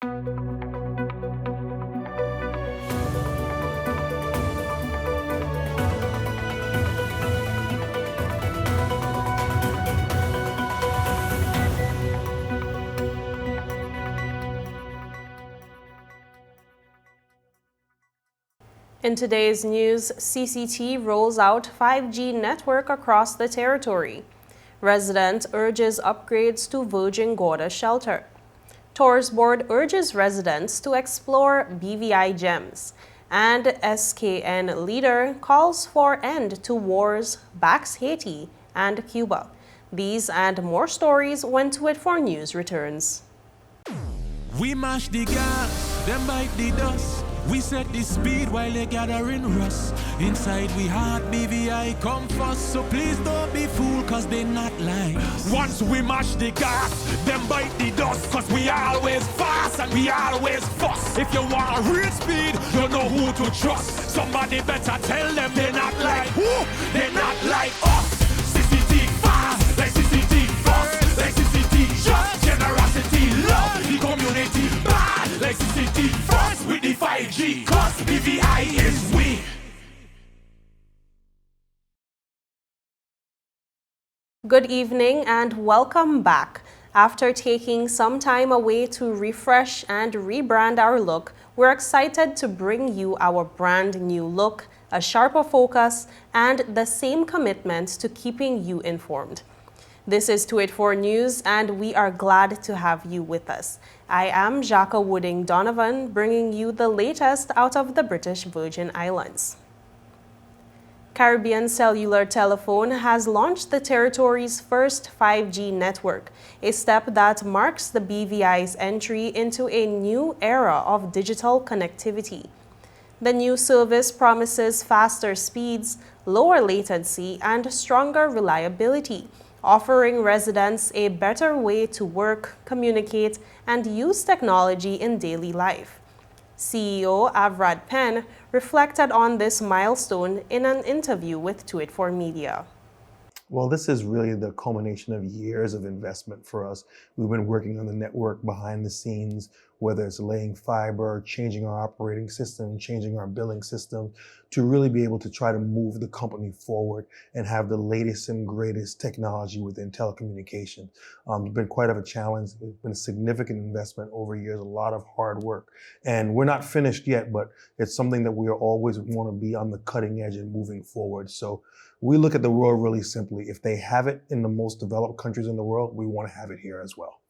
In today's news, CCT rolls out 5G network across the territory. Resident urges upgrades to Virgin GORDA shelter. Tours Board urges residents to explore BVI gems. And SKN leader calls for end to wars, backs Haiti and Cuba. These and more stories when 284 News returns. We mash the gas, them bite the dust. We set the speed while they gathering rust. Inside we heart BVI come first. So please don't be fooled cause they not like us. Once we mash the gas, them bite the dust. Cause we always fast and we always fuss. If you want real speed, you know who to trust. Somebody better tell them they're not like who? They're not like us. CCT fast, like CCT fast, like CCT just generosity, love the community bad, like CCT fast with the 5G. Cause BVI is we. Good evening and welcome back. After taking some time away to refresh and rebrand our look, we're excited to bring you our brand new look, a sharper focus, and the same commitment to keeping you informed. This is 284 News, and we are glad to have you with us. I am Jacques Wooding Donovan, bringing you the latest out of the British Virgin Islands. Caribbean Cellular Telephone has launched the territory's first 5G network, a step that marks the BVI's entry into a new era of digital connectivity. The new service promises faster speeds, lower latency, and stronger reliability, offering residents a better way to work, communicate, and use technology in daily life. CEO Avrad PENN reflected on this milestone in an interview with 284 Media. Well, this is really the culmination of years of investment for us. We've been working on the network behind the scenes, whether it's laying fiber, changing our operating system, changing our billing system, to really be able to try to move the company forward and have the latest and greatest technology within telecommunications. It's been quite of a challenge. It's been a significant investment over years, a lot of hard work. And we're not finished yet, but it's something that we always want to be on the cutting edge and moving forward. So we look at the world really simply. If they have it in the most developed countries in the world, we want to have it here as well.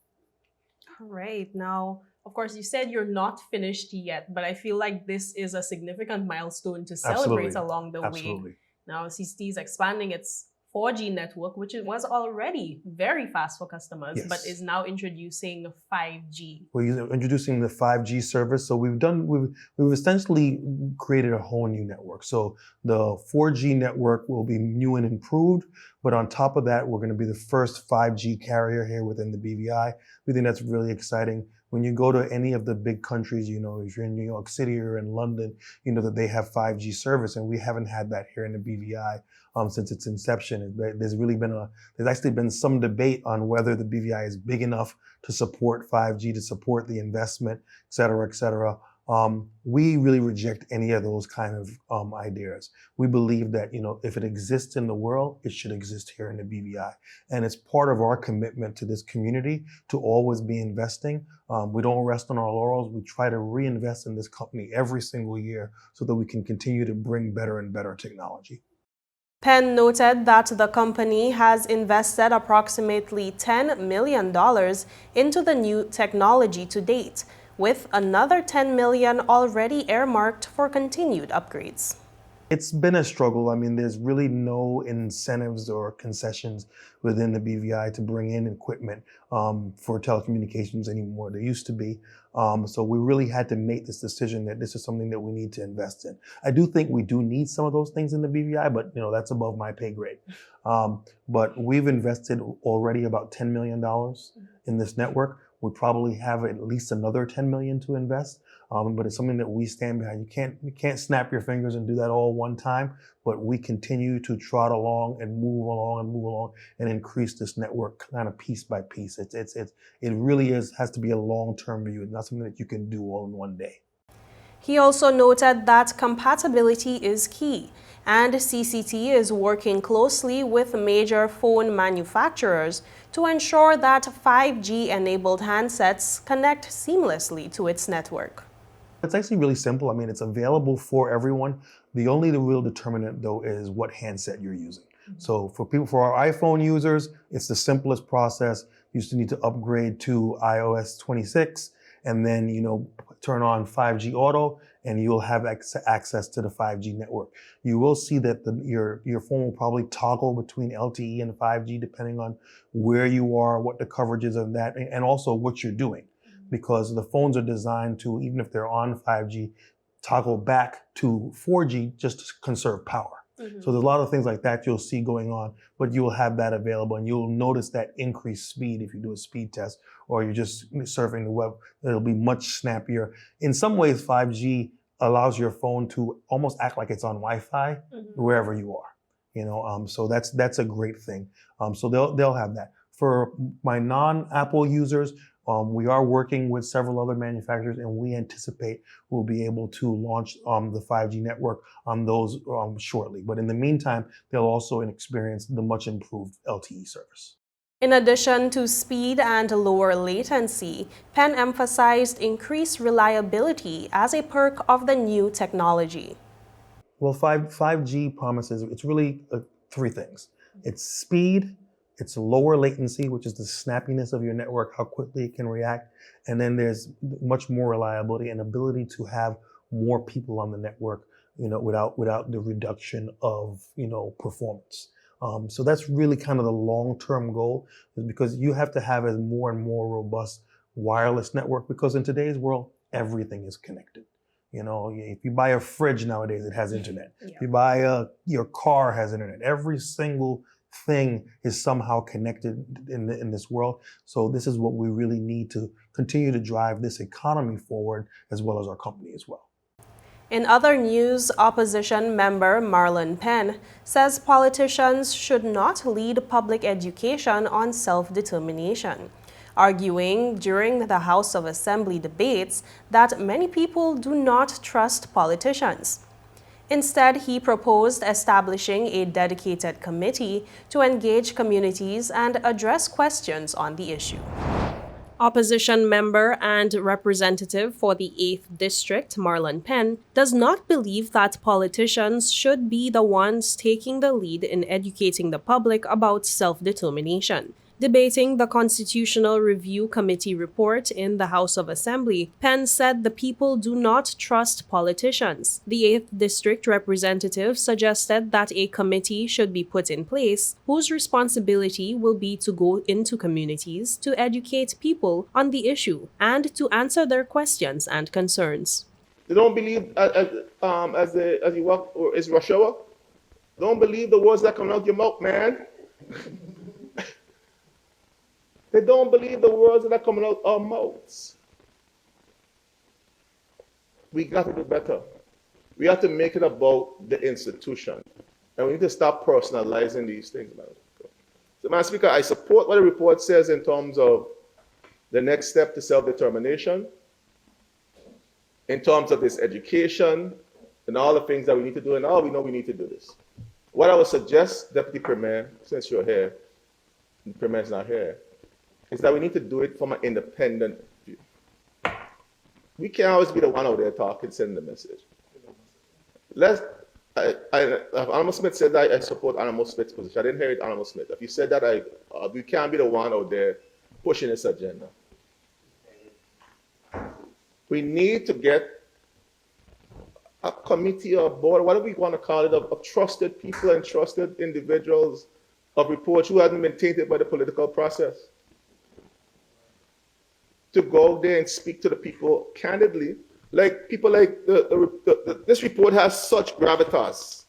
All right. Now, of course, you said you're not finished yet, but I feel like this is a significant milestone to celebrate along the way. Now, CCT is expanding its 4G network, which it was already very fast for customers, but is now introducing 5G. We're introducing the 5G service. So we've essentially created a whole new network. So the 4G network will be new and improved, but on top of that, we're going to be the first 5G carrier here within the BVI. We think that's really exciting. When you go to any of the big countries, you know, if you're in New York City or in London, you know that they have 5G service, and we haven't had that here in the BVI since its inception. There's actually been some debate on whether the BVI is big enough to support 5G, to support the investment, et cetera, et cetera. We really reject any of those kind of ideas. We believe that, you know, if it exists in the world, it should exist here in the BVI. And it's part of our commitment to this community to always be investing. We don't rest on our laurels. We try to reinvest in this company every single year so that we can continue to bring better and better technology. PENN noted that the company has invested approximately $10 million into the new technology to date, with another $10 million already earmarked for continued upgrades. It's been a struggle. I mean, there's really no incentives or concessions within the BVI to bring in equipment for telecommunications anymore. There used to be. So we really had to make this decision that this is something that we need to invest in. I do think we do need some of those things in the BVI, but you know, that's above my pay grade. But we've invested already about $10 million in this network. We probably have at least another 10 million to invest, but it's something that we stand behind. You can't snap your fingers and do that all one time, but we continue to trot along and move along and increase this network kind of piece by piece. It really has to be a long-term view. It's not something that you can do all in one day. He also noted that compatibility is key, and CCT is working closely with major phone manufacturers to ensure that 5G-enabled handsets connect seamlessly to its network. It's actually really simple. I mean, it's available for everyone. The real determinant, though, is what handset you're using. So for our iPhone users, it's the simplest process. You just need to upgrade to iOS 26 and then, turn on 5G Auto, and you'll have access to the 5G network. You will see that your phone will probably toggle between LTE and 5G depending on where you are, what the coverage is of that, and also what you're doing. Because the phones are designed to, even if they're on 5G, toggle back to 4G just to conserve power. So there's a lot of things like that you'll see going on, but you will have that available, and you'll notice that increased speed if you do a speed test or you're just surfing the web. It'll be much snappier. In some ways, 5G allows your phone to almost act like it's on Wi-Fi wherever you are. So that's a great thing. So they'll have that. For my non-Apple users, we are working with several other manufacturers, and we anticipate we'll be able to launch the 5G network on those shortly. But in the meantime, they'll also experience the much improved LTE service. In addition to speed and lower latency, PENN emphasized increased reliability as a perk of the new technology. Well, 5G promises, it's really three things. It's speed, it's lower latency, which is the snappiness of your network, how quickly it can react. And then there's much more reliability and ability to have more people on the network, without the reduction of, performance. So that's really kind of the long-term goal, is because you have to have a more and more robust wireless network, because in today's world, everything is connected. If you buy a fridge nowadays, it has internet. If you buy your car has internet. Every single thing is somehow connected in this world. So this is what we really need to continue to drive this economy forward, as well as our company as well. In other news, opposition member Marlon Penn says politicians should not lead public education on self-determination, arguing during the House of Assembly debates that many people do not trust politicians. Instead, he proposed establishing a dedicated committee to engage communities and address questions on the issue. Opposition member and representative for the 8th District, Marlon Penn, does not believe that politicians should be the ones taking the lead in educating the public about self-determination. Debating the Constitutional Review Committee report in the House of Assembly, Penn said the people do not trust politicians. The 8th District representative suggested that a committee should be put in place whose responsibility will be to go into communities to educate people on the issue and to answer their questions and concerns. They don't believe, as you walk, or is rush hour? Don't believe the words that come out your mouth, man. They don't believe the words that are coming out our mouths. We got to do better. We have to make it about the institution. And we need to stop personalizing these things. So, Madam Speaker, I support what the report says in terms of the next step to self-determination, in terms of this education, and all the things that we need to do, and all we know we need to do this. What I would suggest, Deputy Premier, since you're here, the Premier's not here, is that we need to do it from an independent view. We can't always be the one out there talking, sending the message. Honorable Smith said that I support Honorable Smith's position. I didn't hear it, Honorable Smith. If you said that, we can't be the one out there pushing this agenda. We need to get a committee or board, whatever we want to call it, of trusted people and trusted individuals, of reports who haven't been tainted by the political process, to go there and speak to the people candidly. Like people like this report has such gravitas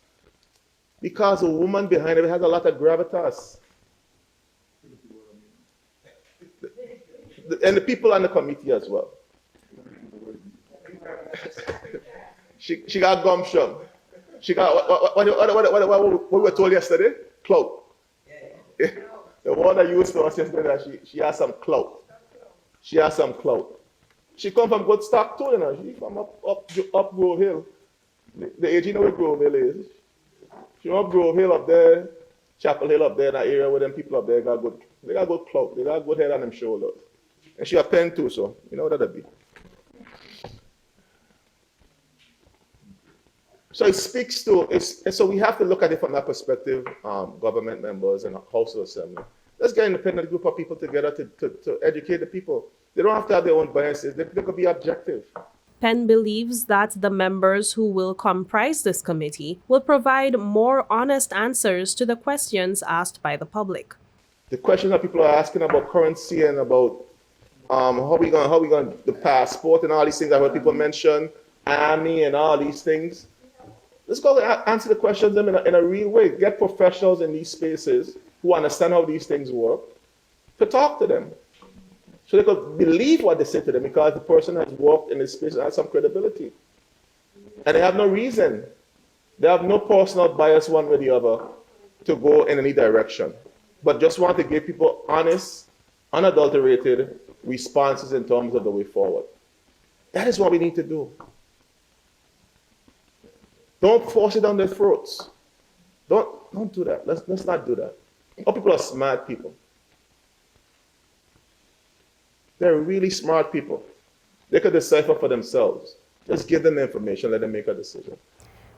because the woman behind it has a lot of gravitas. and the people on the committee as well. She got gumption. She got what we were told yesterday? Clout. Yeah. The one that used to us yesterday, that she has some clout. She has some clout. She come from good stock too, you know. She from up Grove Hill. The age, you know where Grove Hill is. She up Grove Hill up there, Chapel Hill up there, that area where them people up there got good clout. They got good head on them shoulders. And she a PENN too, so you know what that'd be. So it speaks to, and so we have to look at it from that perspective, government members and House of Assembly. Let's get an independent group of people together to educate the people. They don't have to have their own biases. They could be objective. PENN believes that the members who will comprise this committee will provide more honest answers to the questions asked by the public. The questions that people are asking about currency and about how we going the passport and all these things I heard people mention, army and all these things. Let's go answer the questions in a real way. Get professionals in these spaces who understand how these things work to talk to them, so they could believe what they say to them, because the person has worked in this space and has some credibility. And they have no reason. They have no personal bias one way or the other to go in any direction, but just want to give people honest, unadulterated responses in terms of the way forward. That is what we need to do. Don't force it down their throats. Don't do that. Let's not do that. All people are smart people. They're really smart people. They could decipher for themselves. Just give them the information, let them make a decision.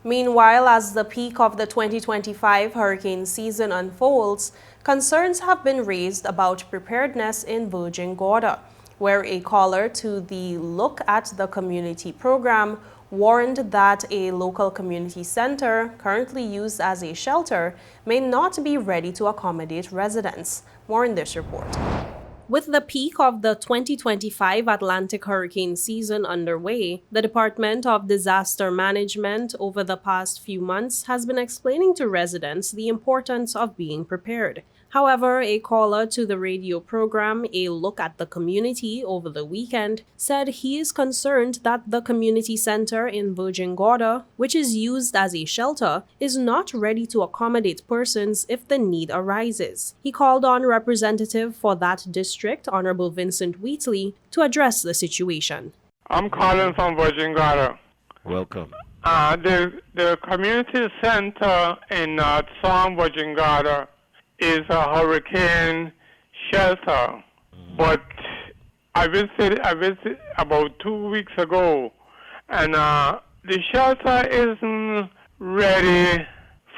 Meanwhile, as the peak of the 2025 hurricane season unfolds, concerns have been raised about preparedness in Virgin Gorda, where a caller to the Look at the Community program warned that a local community center, currently used as a shelter, may not be ready to accommodate residents. More in this report. With the peak of the 2025 Atlantic hurricane season underway, the Department of Disaster Management over the past few months has been explaining to residents the importance of being prepared. However, a caller to the radio program, A Look at the Community, over the weekend, said he is concerned that the community center in Virgin Gorda, which is used as a shelter, is not ready to accommodate persons if the need arises. He called on Representative for that district, Honorable Vincent Wheatley, to address the situation. I'm calling from Virgin Gorda. Welcome. The community center in South Virgin Gorda is a hurricane shelter, but I visited about 2 weeks ago, and the shelter isn't ready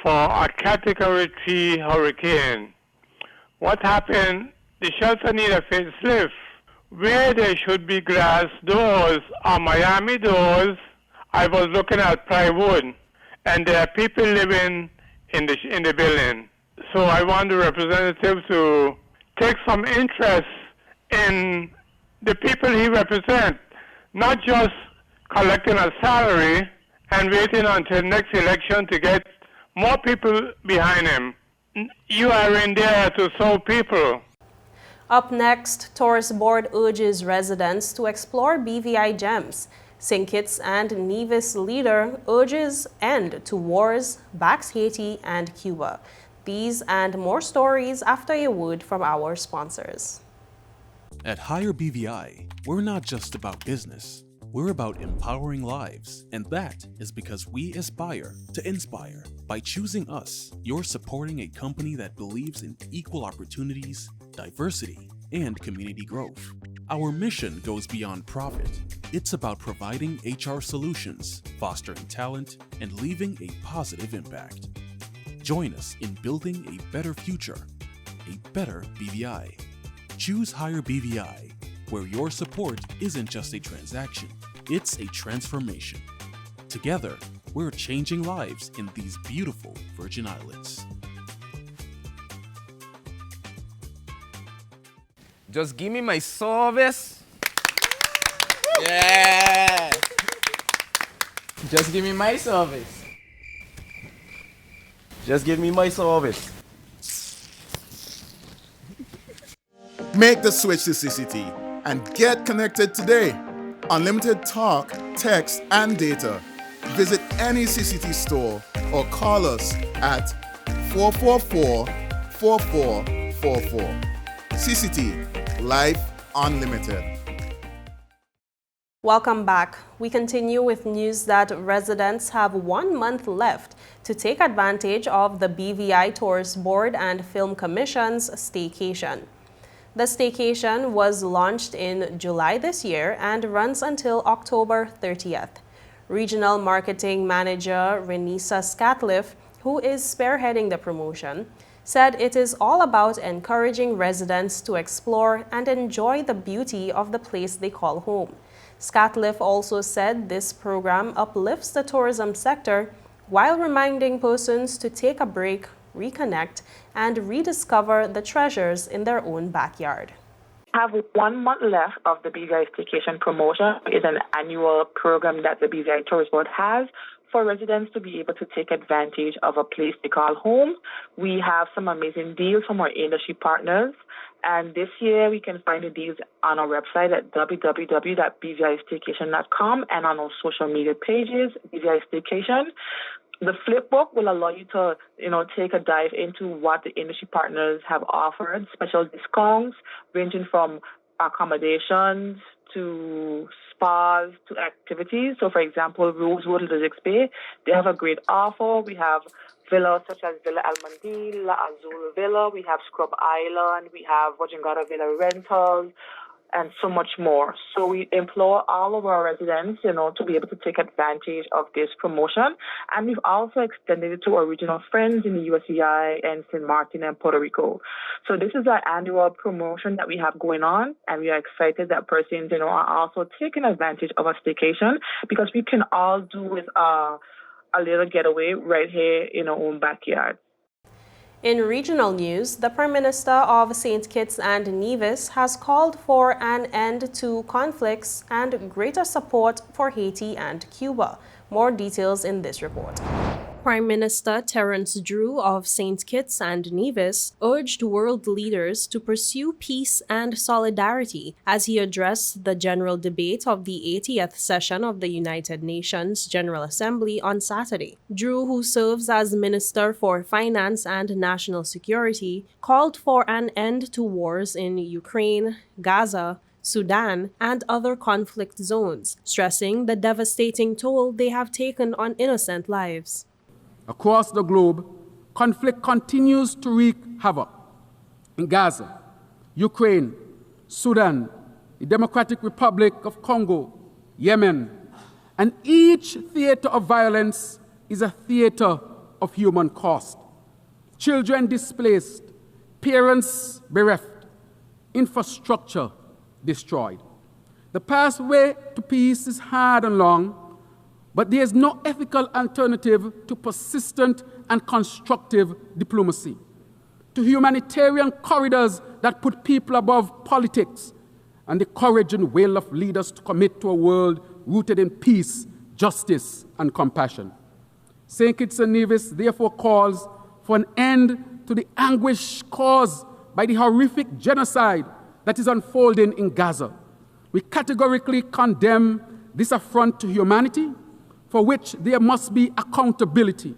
for a Category 3 hurricane. What happened? The shelter needs a facelift. Where there should be glass doors or Miami doors, I was looking at plywood, and there are people living in the building. So I want the representative to take some interest in the people he represents, not just collecting a salary and waiting until next election to get more people behind him. You are in there to serve people. Up next, Tourist Board urges residents to explore BVI gems. St. Kitts and Nevis leader urges end to wars, backs Haiti and Cuba. These and more stories after a word from our sponsors. At Higher BVI, we're not just about business. We're about empowering lives, and that is because we aspire to inspire. By choosing us, you're supporting a company that believes in equal opportunities, diversity, and community growth. Our mission goes beyond profit. It's about providing HR solutions, fostering talent, and leaving a positive impact. Join us in building a better future, a better BVI. Choose Higher BVI, where your support isn't just a transaction, it's a transformation. Together, we're changing lives in these beautiful Virgin Islands. Just give me my service. Yeah. Just give me my service. Just give me my service. Make the switch to CCT. and get connected today. Unlimited talk, text, and data. Visit any CCT store or call us at 444-4444. CCT, Life Unlimited. Welcome back. We continue with news that residents have 1 month left to take advantage of the BVI Tourist Board and Film Commission's staycation. The staycation was launched in July this year and runs until October 30th. Regional Marketing Manager Renisa Scatliff, who is spearheading the promotion, said it is all about encouraging residents to explore and enjoy the beauty of the place they call home. Scatliff also said this program uplifts the tourism sector while reminding persons to take a break, reconnect, and rediscover the treasures in their own backyard. Have 1 month left of the BVI Staycation promotion. It's an annual program that the BVI Tourist Board has for residents to be able to take advantage of a place they call home. We have some amazing deals from our industry partners. And this year, we can find the deals on our website at www.bvistaycation.com and on our social media pages, BVI Staycation. The flip book will allow you to, take a dive into what the industry partners have offered, special discounts ranging from accommodations to spas to activities. So, for example, Rosewood Lyrics Bay, they have a great offer. We have villas such as Villa Almandil, La Azul Villa, we have Scrub Island, we have Wajangara Villa Rentals, and so much more. So we implore all of our residents, to be able to take advantage of this promotion. And we've also extended it to our regional friends in the USVI and St. Martin and Puerto Rico. So this is our annual promotion that we have going on, and we are excited that persons, are also taking advantage of a staycation because we can all do with a little getaway right here in our own backyard. In regional news, the Prime Minister of St. Kitts and Nevis has called for an end to conflicts and greater support for Haiti and Cuba. More details in this report. Prime Minister Terence Drew of St. Kitts and Nevis urged world leaders to pursue peace and solidarity as he addressed the general debate of the 80th session of the United Nations General Assembly on Saturday. Drew, who serves as Minister for Finance and National Security, called for an end to wars in Ukraine, Gaza, Sudan, and other conflict zones, stressing the devastating toll they have taken on innocent lives. Across the globe, conflict continues to wreak havoc. In Gaza, Ukraine, Sudan, the Democratic Republic of Congo, Yemen, and each theater of violence is a theater of human cost. Children displaced, parents bereft, infrastructure destroyed. The pathway to peace is hard and long, but there is no ethical alternative to persistent and constructive diplomacy, to humanitarian corridors that put people above politics, and the courage and will of leaders to commit to a world rooted in peace, justice, and compassion. St. Kitts and Nevis therefore calls for an end to the anguish caused by the horrific genocide that is unfolding in Gaza. We categorically condemn this affront to humanity, for which there must be accountability.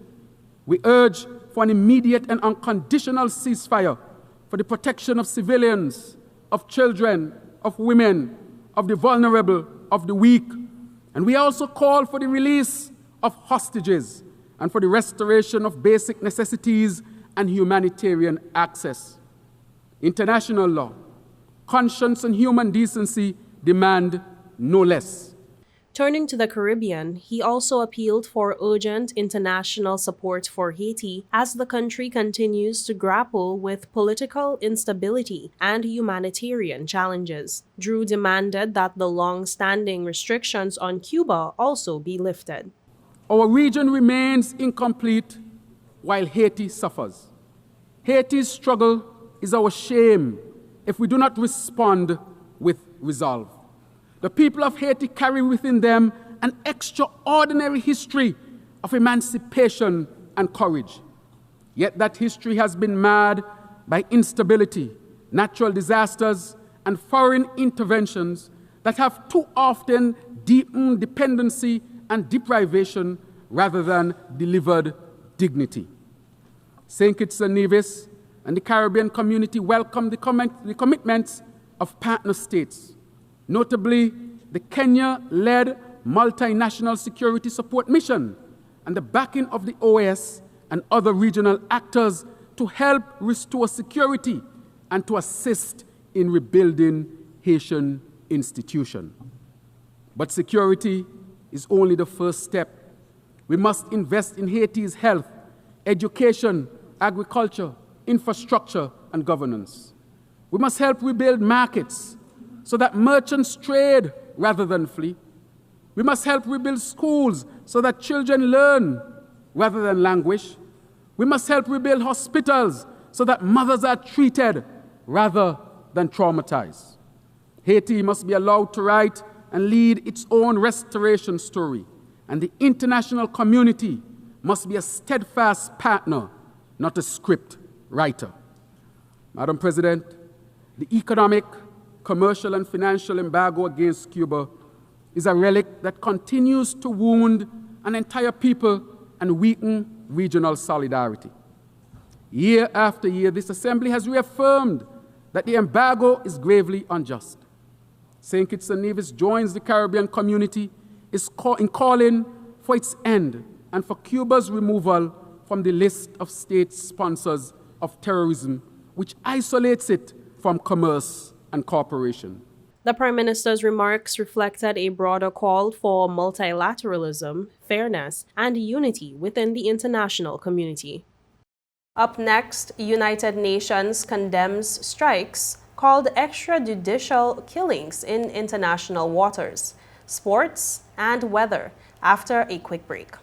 We urge for an immediate and unconditional ceasefire for the protection of civilians, of children, of women, of the vulnerable, of the weak. And we also call for the release of hostages and for the restoration of basic necessities and humanitarian access. International law, conscience, and human decency demand no less. Turning to the Caribbean, he also appealed for urgent international support for Haiti as the country continues to grapple with political instability and humanitarian challenges. Drew demanded that the long-standing restrictions on Cuba also be lifted. Our region remains incomplete while Haiti suffers. Haiti's struggle is our shame if we do not respond with resolve. The people of Haiti carry within them an extraordinary history of emancipation and courage. Yet that history has been marred by instability, natural disasters, and foreign interventions that have too often deepened dependency and deprivation rather than delivered dignity. St. Kitts and Nevis and the Caribbean community welcome the commitments of partner states, notably the Kenya-led multinational security support mission and the backing of the OAS and other regional actors to help restore security and to assist in rebuilding Haitian institutions. But security is only the first step. We must invest in Haiti's health, education, agriculture, infrastructure, and governance. We must help rebuild markets so that merchants trade rather than flee. We must help rebuild schools so that children learn rather than languish. We must help rebuild hospitals so that mothers are treated rather than traumatized. Haiti must be allowed to write and lead its own restoration story, and the international community must be a steadfast partner, not a script writer. Madam President, the economic, commercial, and financial embargo against Cuba is a relic that continues to wound an entire people and weaken regional solidarity. Year after year, this Assembly has reaffirmed that the embargo is gravely unjust. St. Kitts and Nevis joins the Caribbean community in calling for its end and for Cuba's removal from the list of state sponsors of terrorism, which isolates it from commerce and cooperation. The Prime Minister's remarks reflected a broader call for multilateralism, fairness, and unity within the international community. Up next, United Nations condemns strikes called extrajudicial killings in international waters, sports, and weather after a quick break.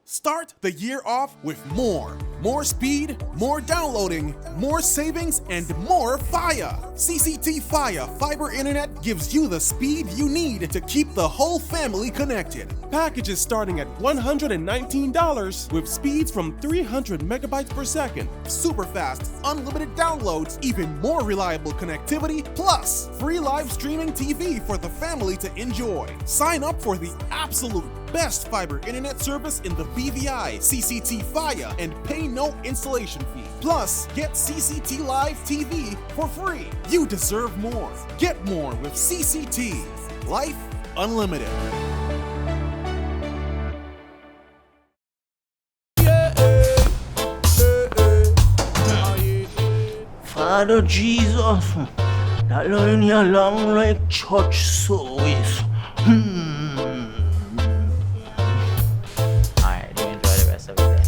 Start the year off with more. More speed, more downloading, more savings, and more fire. CCT Fire Fiber Internet gives you the speed you need to keep the whole family connected. Packages starting at $119 with speeds from 300 megabytes per second, super fast, unlimited downloads, even more reliable connectivity, plus free live streaming TV for the family to enjoy. Sign up for the absolute best fiber internet service in the BVI, CCT Fire, and pay no installation fee. Plus, get CCT Live TV for free. You deserve more. Get more with CCT. Life Unlimited. Father Jesus, that line here long like church service. Alright, do enjoy the rest of the day.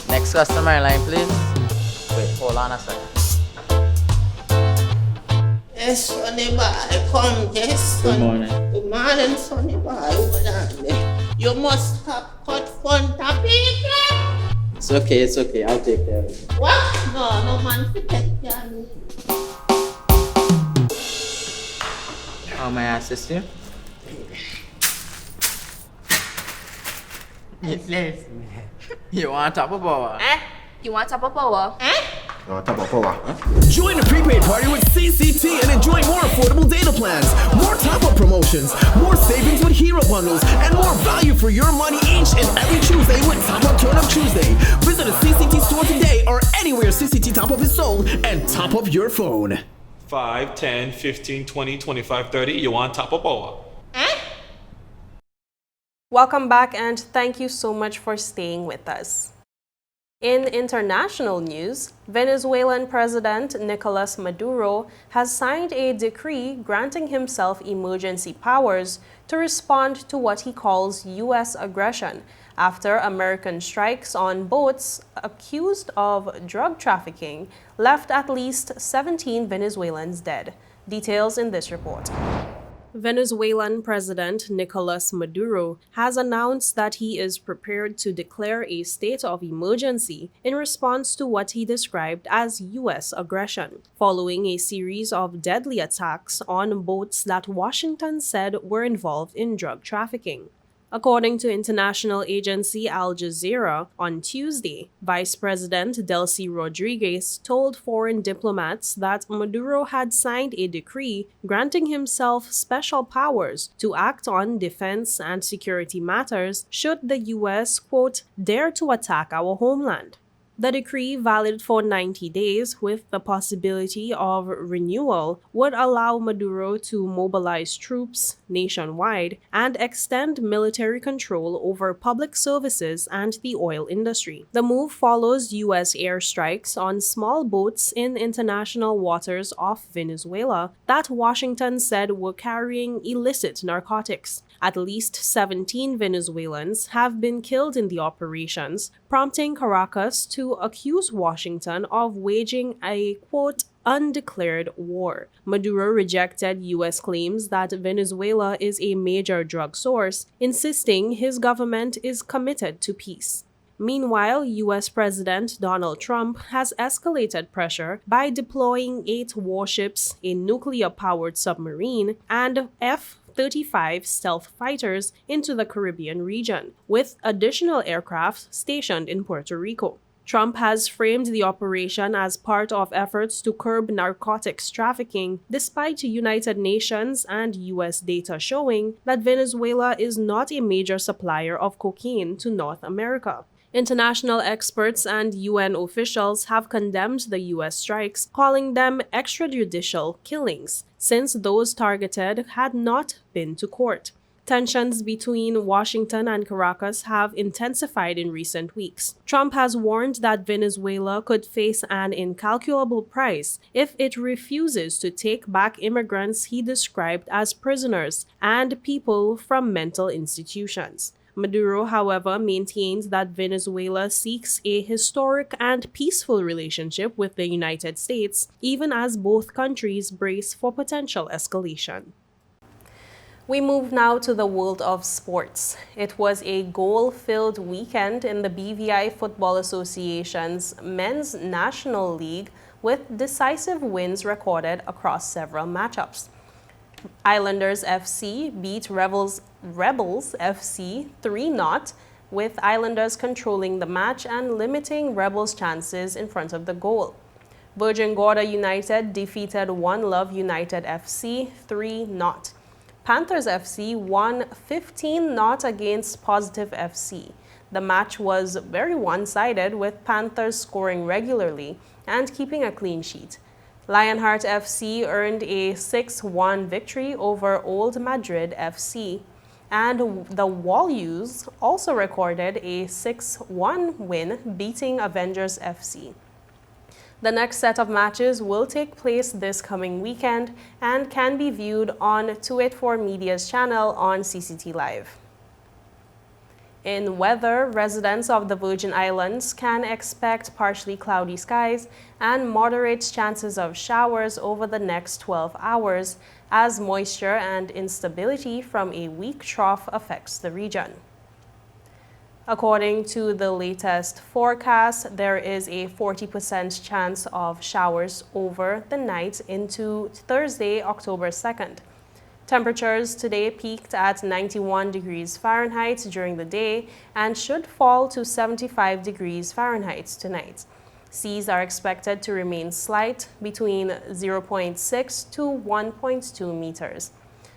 Next customer line, please. Wait, hold on a second. Yes, Sonny boy, come, yes, Good son. morning. Good morning, Sonny boy. Hold on there. You must have cut front of people. It's okay, I'll take care of it. What? No man to take care of me. How may I assist you? Yes. You want top of power? You want top of power? Join the prepaid party with CCT and enjoy more affordable data plans, more top-up promotions, more savings with hero bundles, and more value for your money each and every Tuesday with Top Up Turn Up Tuesday. Visit a CCT store today or anywhere CCT Top Up is sold and top up your phone. 5, 10, 15, 20, 25, 30. You want top of power? Welcome back, and thank you so much for staying with us. In international news, Venezuelan President Nicolas Maduro has signed a decree granting himself emergency powers to respond to what he calls U.S. aggression after American strikes on boats accused of drug trafficking left at least 17 Venezuelans dead. Details in this report. Venezuelan President Nicolas Maduro has announced that he is prepared to declare a state of emergency in response to what he described as U.S. aggression, following a series of deadly attacks on boats that Washington said were involved in drug trafficking. According to international agency Al Jazeera, on Tuesday, Vice President Delcy Rodriguez told foreign diplomats that Maduro had signed a decree granting himself special powers to act on defense and security matters should the U.S., quote, dare to attack our homeland. The decree, valid for 90 days with the possibility of renewal, would allow Maduro to mobilize troops nationwide and extend military control over public services and the oil industry. The move follows U.S. airstrikes on small boats in international waters off Venezuela that Washington said were carrying illicit narcotics. At least 17 Venezuelans have been killed in the operations, prompting Caracas to accuse Washington of waging a, quote, undeclared war. Maduro rejected U.S. claims that Venezuela is a major drug source, insisting his government is committed to peace. Meanwhile, U.S. President Donald Trump has escalated pressure by deploying 8 warships, a nuclear-powered submarine, and F-35 stealth fighters into the Caribbean region, with additional aircraft stationed in Puerto Rico. Trump has framed the operation as part of efforts to curb narcotics trafficking, despite United Nations and U.S. data showing that Venezuela is not a major supplier of cocaine to North America. International experts and UN officials have condemned the U.S. strikes, calling them extrajudicial killings, since those targeted had not been to court. Tensions between Washington and Caracas have intensified in recent weeks. Trump has warned that Venezuela could face an incalculable price if it refuses to take back immigrants he described as prisoners and people from mental institutions. Maduro, however, maintains that Venezuela seeks a historic and peaceful relationship with the United States, even as both countries brace for potential escalation. We move now to the world of sports. It was a goal-filled weekend in the BVI Football Association's Men's National League, with decisive wins recorded across several matchups. Islanders FC beat Rebels FC 3-0, with Islanders controlling the match and limiting Rebels' chances in front of the goal. Virgin Gorda United defeated One Love United FC 3-0. Panthers FC won 15-0 against Positive FC. The match was very one-sided, with Panthers scoring regularly and keeping a clean sheet. Lionheart FC earned a 6-1 victory over Old Madrid FC, and the Wallows also recorded a 6-1 win, beating Avengers FC. The next set of matches will take place this coming weekend and can be viewed on 284 Media's channel on CCT Live. In weather, residents of the Virgin Islands can expect partially cloudy skies and moderate chances of showers over the next 12 hours as moisture and instability from a weak trough affects the region. According to the latest forecast, there is a 40% chance of showers over the night into Thursday, October 2nd. Temperatures today peaked at 91 degrees Fahrenheit during the day and should fall to 75 degrees Fahrenheit tonight. Seas are expected to remain slight, between 0.6 to 1.2 meters.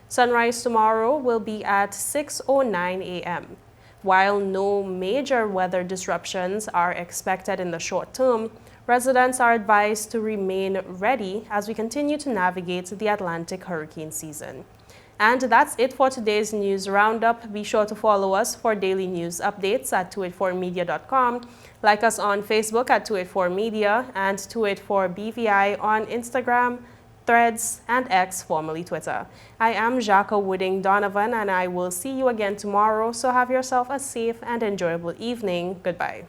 Sunrise tomorrow will be at 6:09 a.m. While no major weather disruptions are expected in the short term, residents are advised to remain ready as we continue to navigate the Atlantic hurricane season. And that's it for today's news roundup. Be sure to follow us for daily news updates at 284media.com. Like us on Facebook at 284media and 284BVI on Instagram, Threads, and X, formerly Twitter. I am Jacques Wooding Donovan, and I will see you again tomorrow, so have yourself a safe and enjoyable evening. Goodbye.